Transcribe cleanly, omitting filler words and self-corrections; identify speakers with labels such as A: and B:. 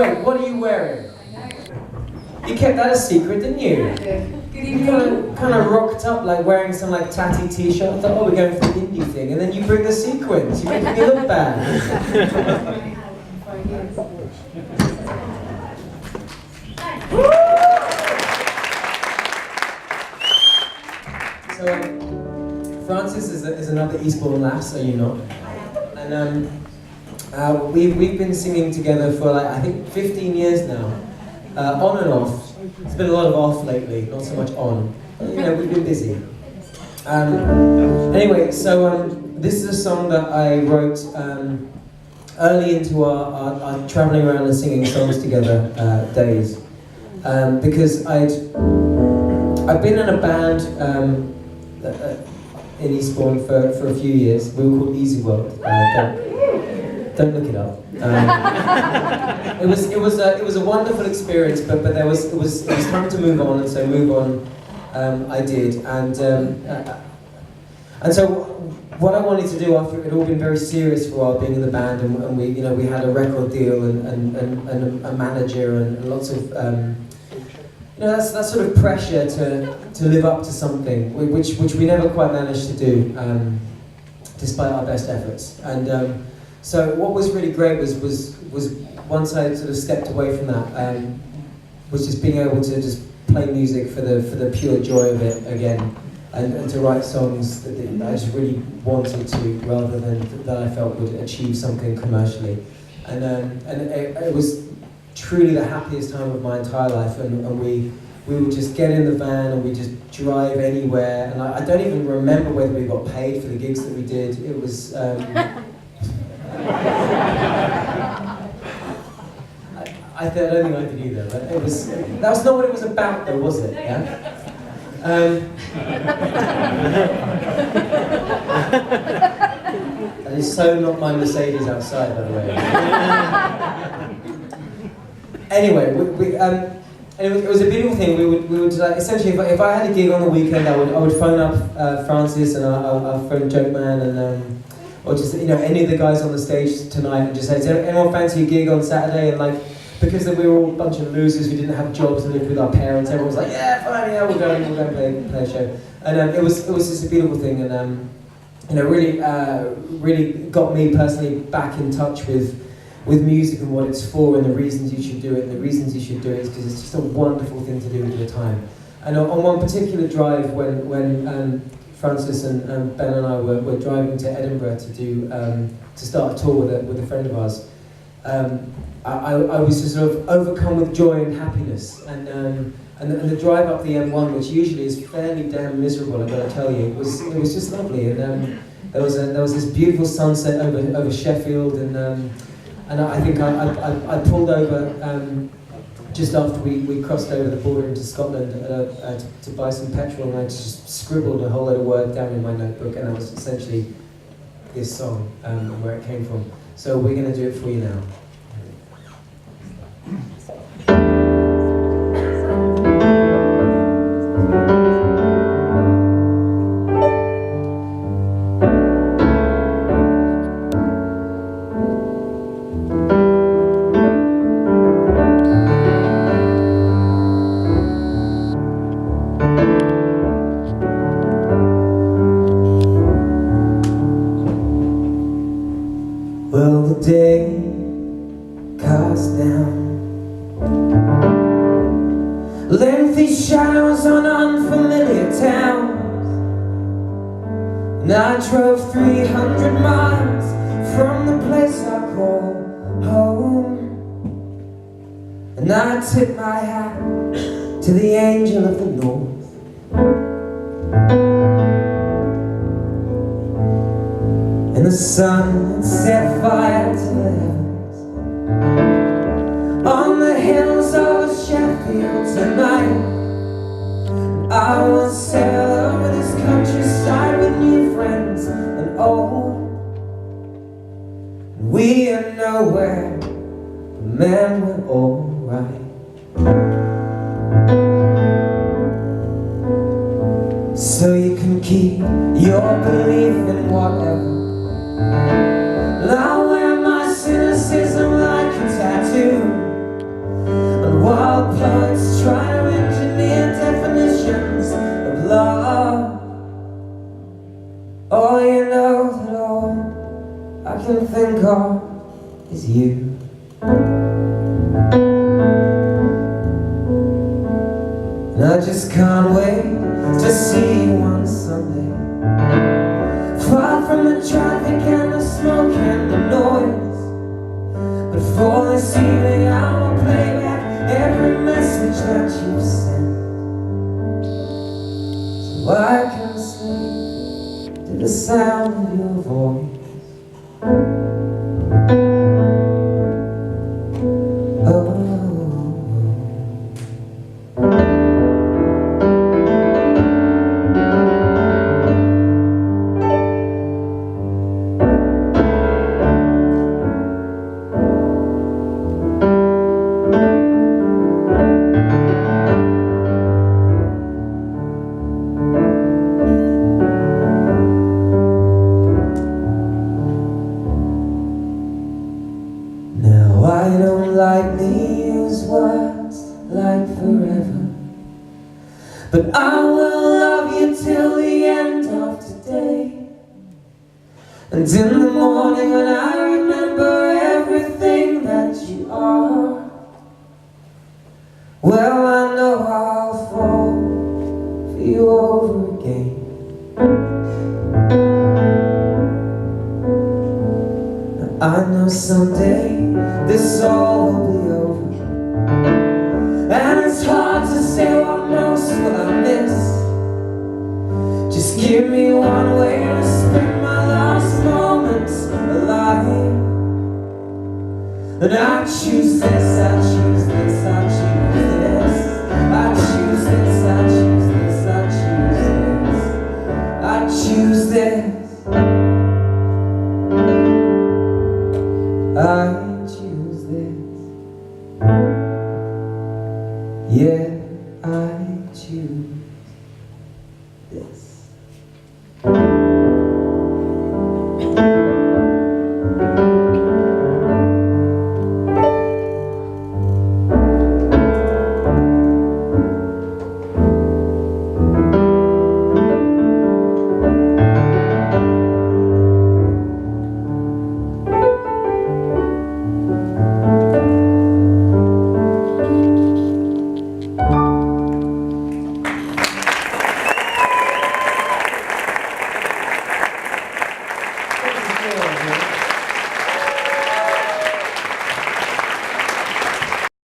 A: Wait, what are you wearing? You kept that a secret, didn't you? You kind of rocked up like wearing some like tatty t-shirt. I thought, oh, we're going for the indie thing, and then you bring the sequins. You make me look bad. So Francis is another Eastbourne lass, are you not? And we've been singing together for like I think 15 years now, on and off. It's been a lot of off lately, not so much on. You know, we've been busy. Anyway, so this is a song that I wrote early into our travelling around and singing songs together days, because I'd been in a band in Eastbourne for a few years. We were called Easy World. Don't look it up. It was a wonderful experience, but it was time to move on, and so move on I did, and so what I wanted to do after it had all been very serious for a while, being in the band, and we had a record deal and a manager and lots of that sort of pressure to live up to something, which we never quite managed to do, despite our best efforts. And so what was really great was once I sort of stepped away from that, was just being able to just play music for the pure joy of it again, and to write songs that I just really wanted to, rather than that I felt would achieve something commercially. And it was truly the happiest time of my entire life, and we would just get in the van and we just drive anywhere, and I don't even remember whether we got paid for the gigs that we did. It was I don't think I could either, but that was not what it was about though, was it? Yeah? That is so not my Mercedes outside, by the way. Anyway, it was a beautiful thing. We would like, essentially, if I had a gig on the weekend, I would phone up Francis and our friend Joke Man, and or just any of the guys on the stage tonight, and just say, "Does anyone fancy a gig on Saturday?" And like, because we were all a bunch of losers who didn't have jobs and lived with our parents, everyone was like, "Yeah, fine, yeah, we'll go and play a show." And it was just a beautiful thing, and really got me personally back in touch with music and what it's for, and the reasons you should do it. And the reasons you should do it is because it's just a wonderful thing to do with your time. And on one particular drive, when Francis and Ben and I were driving to Edinburgh to start a tour with a friend of ours, I was just sort of overcome with joy and happiness, and the drive up the M1, which usually is fairly damn miserable, I've got to tell you, it was just lovely. And there was this beautiful sunset over Sheffield, and I think I pulled over just after we crossed over the border into Scotland to buy some petrol, and I just scribbled a whole load of work down in my notebook, and that was essentially this song, and where it came from. So we're going to do it for you now. Well, the day cast down, lengthy shadows on unfamiliar towns, and I drove 300 miles from the place I call home, and I tipped my hat to the angel of the north. And the sun had set fire to the heavens on the hills of Sheffield tonight. And I will sail over this countryside with new friends and old. And we are nowhere, but man, we're alright. So you can keep your belief in whatever. I'll wear my cynicism like a tattoo. can think of is you. And I just can't wait to see you one Sunday, far from the traffic and the smoke and the noise. But for this evening I will play back every message that you've sent, so I can sleep to the sound of your voice. Now I don't like these words like forever, but I will love you till the end of today. And in the morning when I remember everything that you are, well, I know I'll fall for you over again. I know someday this all will be over, and it's hard to say what most will I miss. Just give me one way to spend my last moments alive, and I choose this, I choose this, I choose this, I choose this, I choose this, I choose this, I choose this, I choose this. Yeah, I choose this.